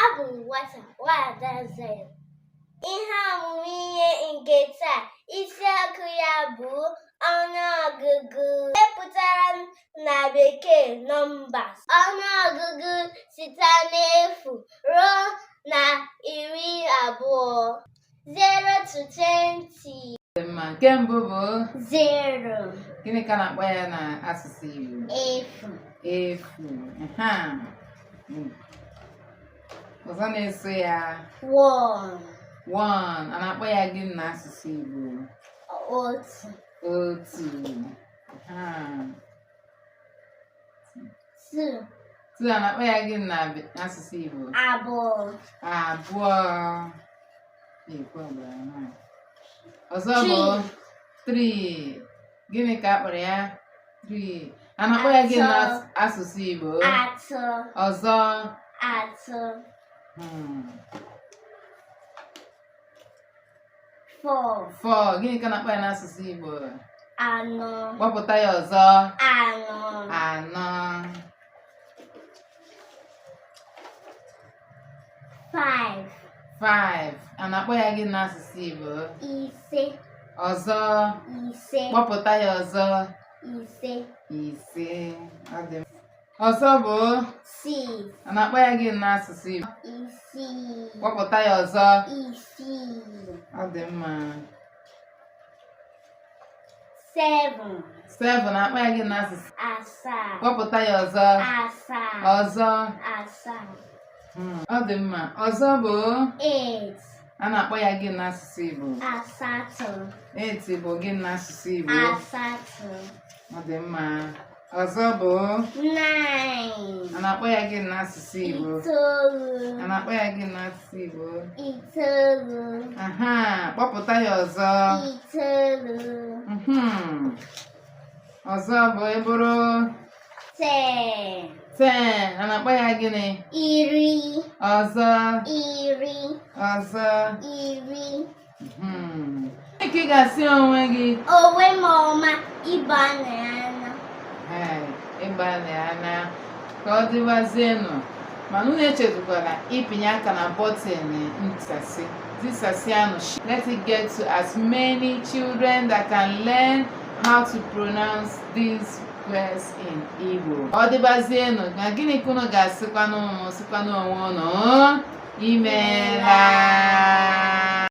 Abụ m nwata Nwaada Zion. Ihe ọmụmụ ihe nke taa isiokwu ya bụ ọnụọgụgụ. Epụtara na Bekee numbers. Ọnụọgụgụ site n'efu ruo na 20. 0 to 20. Nke mbụ bụ 0. Gịnị ka na-akpọ ya n'asụsụ Igbo? Efu. Efu. Ọzọ na-eso ya 1. 1. A na-akpọ ya gịnị n'asụsụ Igbo? Otu. Otu. 2. 2. A na-akpọ ya gịnị n'asụsụ Igbo? Abụọ. Abụọ. Ọzọ bụ 3. Gịnị ka a kpọrọ ya? 3. A na-akpọ ya gịnị n'asụsụ Igbo? Atọ. Ọzọ. Atọ. 4. 4. Gịnị ka a na-akpọ ya n'asụsụ Igbo? Anọ. Kpọpụta ya ọzọ. Anọ. Anọ. 5. 5. A na-akpọ ya gịnị n'asụsụ Igbo? Ise. Ọzọ. Ise. Kpọpụta ya ọzọ. Ise. Ise. Ọzọ bụ 6. a na-akpọ ya gịnị n'asụsụ Igbo? Isii. Kpọpụta ya ọzọ. Isii. Ọ dị mma. 7. 7. A na-akpọ ya gịnị n'asụsụ? Asaa. Kpọpụta ya ọzọ. Asaa. Ọzọ. Asaa. Ọ dị mma. Ọzọ bụ 8. a na-akpọ ya gịnị n'asụsụ Igbo? Asatọ. 8 bụ gịnị n'asụsụ Igbo? Asatọ. Ọ dị mma. Ọzọ bụ 9. a na-akpọ ya gịnị n'asụsụ Igbo? 9. A na-akpọ ya gịnị n'asụsụ Igbo? 9. Kpọpụta ya ọzọ. 9. Ọzọ bụ ịbụrụ 10. 10. A na-akpọ ya gịnị? 10. Ọzọ. 10. Ọzọ. 10. Ị ga-asị onwe gị Onwe m ọma ịgbalị anya. ịgbalị anya ka ọ dịwazienụ, mana unu echefukwala ịpịnye aka na bọtịn ntisasị disasianụ. Let it get to as many children that can learn how to pronounce these words in Igbo. Ọ dịbazienụ, na gịnị ka unu ga-asịkwa n'ụmụ sịkwa n'onwe unu? Imeela.